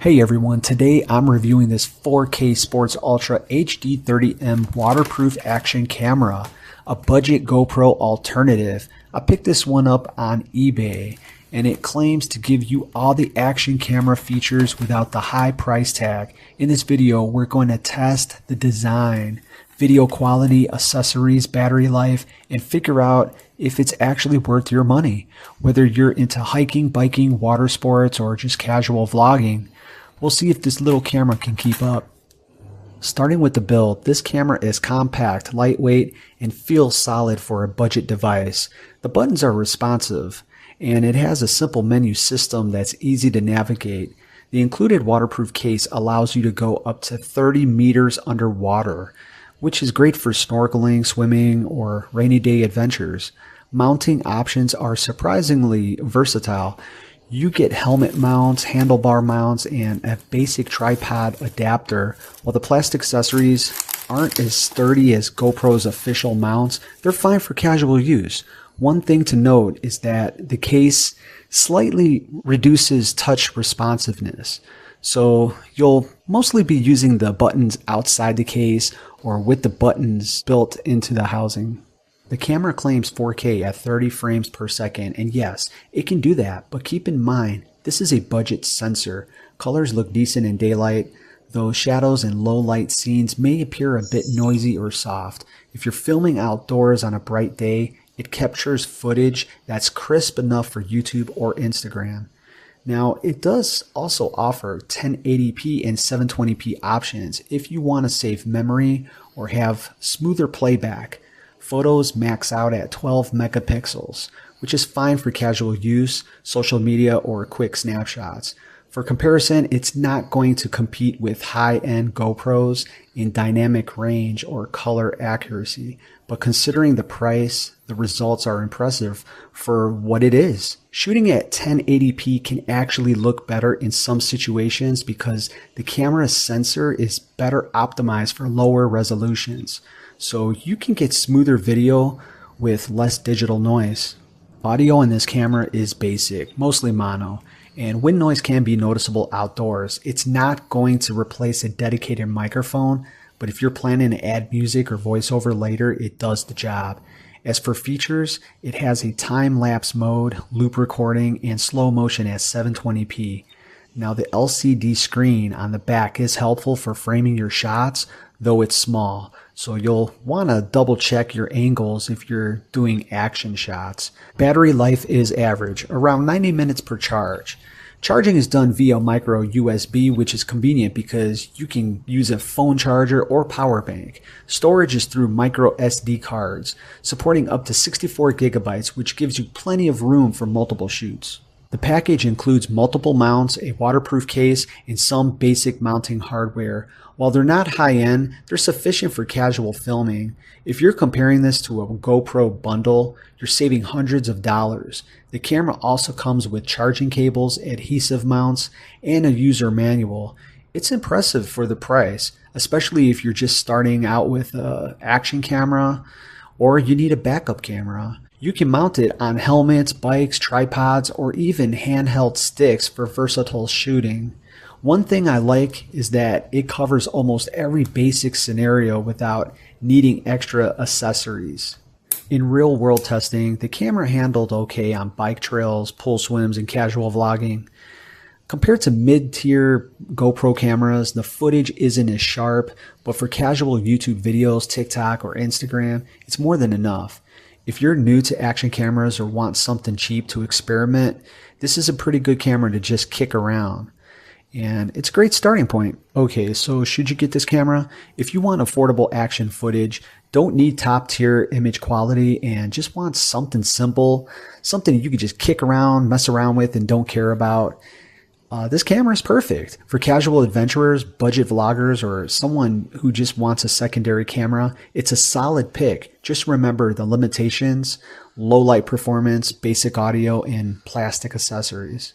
Hey everyone, today I'm reviewing this 4K Sports Ultra HD 30mm waterproof action camera, a budget GoPro alternative. I picked this one up on eBay and it claims to give you all the action camera features without the high price tag. In this video, we're going to test the design, video quality, accessories, battery life, and figure out if it's actually worth your money. Whether you're into hiking, biking, water sports, or just casual vlogging, we'll see if this little camera can keep up. Starting with the build, this camera is compact, lightweight, and feels solid for a budget device. The buttons are responsive, and it has a simple menu system that's easy to navigate. The included waterproof case allows you to go up to 30 meters underwater, which is great for snorkeling, swimming, or rainy day adventures. Mounting options are surprisingly versatile. You get helmet mounts, handlebar mounts, and a basic tripod adapter. While the plastic accessories aren't as sturdy as GoPro's official mounts, they're fine for casual use. One thing to note is that the case slightly reduces touch responsiveness. So you'll mostly be using the buttons outside the case or with the buttons built into the housing. The camera claims 4K at 30 frames per second, and yes, it can do that, but keep in mind, this is a budget sensor. Colors look decent in daylight, though shadows and low light scenes may appear a bit noisy or soft. If you're filming outdoors on a bright day, it captures footage that's crisp enough for YouTube or Instagram. Now, it does also offer 1080p and 720p options if you want to save memory or have smoother playback. Photos max out at 12 megapixels, which is fine for casual use, social media, or quick snapshots. For comparison, it's not going to compete with high-end GoPros in dynamic range or color accuracy, but considering the price, the results are impressive for what it is. Shooting at 1080p can actually look better in some situations because the camera's sensor is better optimized for lower resolutions. So you can get smoother video with less digital noise. Audio in this camera is basic, mostly mono, and wind noise can be noticeable outdoors. It's not going to replace a dedicated microphone, but if you're planning to add music or voiceover later, it does the job. As for features, it has a time-lapse mode, loop recording, and slow motion at 720p. Now the LCD screen on the back is helpful for framing your shots, though it's small. So you'll want to double check your angles if you're doing action shots. Battery life is average, around 90 minutes per charge. Charging is done via micro USB, which is convenient because you can use a phone charger or power bank. Storage is through micro SD cards, supporting up to 64 gigabytes, which gives you plenty of room for multiple shoots. The package includes multiple mounts, a waterproof case, and some basic mounting hardware. While they're not high-end, they're sufficient for casual filming. If you're comparing this to a GoPro bundle, you're saving hundreds of dollars. The camera also comes with charging cables, adhesive mounts, and a user manual. It's impressive for the price, especially if you're just starting out with an action camera or you need a backup camera. You can mount it on helmets, bikes, tripods, or even handheld sticks for versatile shooting. One thing I like is that it covers almost every basic scenario without needing extra accessories. In real-world testing, the camera handled okay on bike trails, pool swims, and casual vlogging. Compared to mid-tier GoPro cameras, the footage isn't as sharp, but for casual YouTube videos, TikTok, or Instagram, it's more than enough. If you're new to action cameras or want something cheap to experiment, this is a pretty good camera to just kick around. And it's a great starting point. Okay, so should you get this camera? If you want affordable action footage, don't need top tier image quality, and just want something simple, something you can just kick around, mess around with, and don't care about, this camera is perfect. For casual adventurers, budget vloggers, or someone who just wants a secondary camera, it's a solid pick. Just remember the limitations: low light performance, basic audio, and plastic accessories.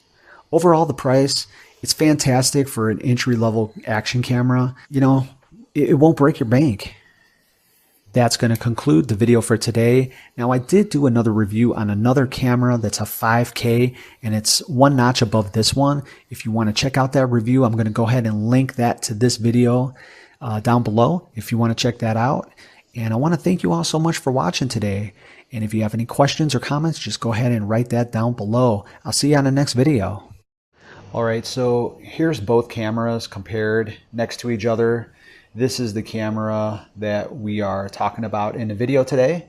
Overall, the price, it's fantastic for an entry-level action camera. You know, it won't break your bank. That's going to conclude the video for today. Now, I did do another review on another camera that's a 5K, and it's one notch above this one. If you want to check out that review, I'm going to go ahead and link that to this video down below if you want to check that out. And I want to thank you all so much for watching today. And if you have any questions or comments, just go ahead and write that down below. I'll see you on the next video. All right, so here's both cameras compared next to each other. This is the camera that we are talking about in the video today.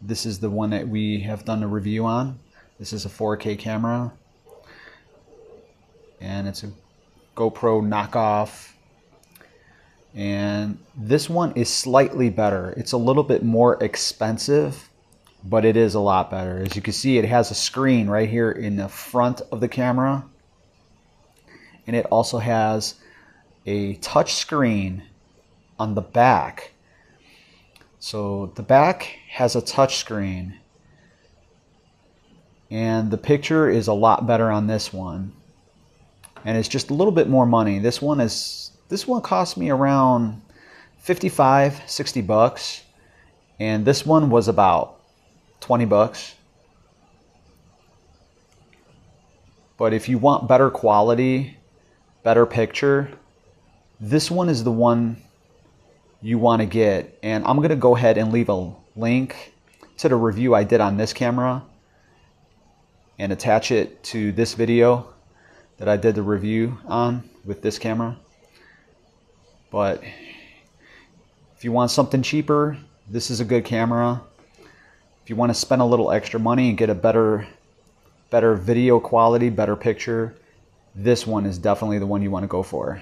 This is the one that we have done a review on. This is a 4K camera, and it's a GoPro knockoff. And this one is slightly better. It's a little bit more expensive, but it is a lot better. As you can see, it has a screen right here in the front of the camera, and it also has a touch screen on the back. So the back has a touch screen, and the picture is a lot better on this one, and it's just a little bit more money. This one cost me around 55, 60 bucks, and this one was about 20 bucks. But if you want better quality, better picture, this one is the one you want to get. And I'm going to go ahead and leave a link to the review I did on this camera and attach it to this video that I did the review on with this camera. But if you want something cheaper, this is a good camera. If you want to spend a little extra money and get a better video quality, better picture, this one is definitely the one you want to go for.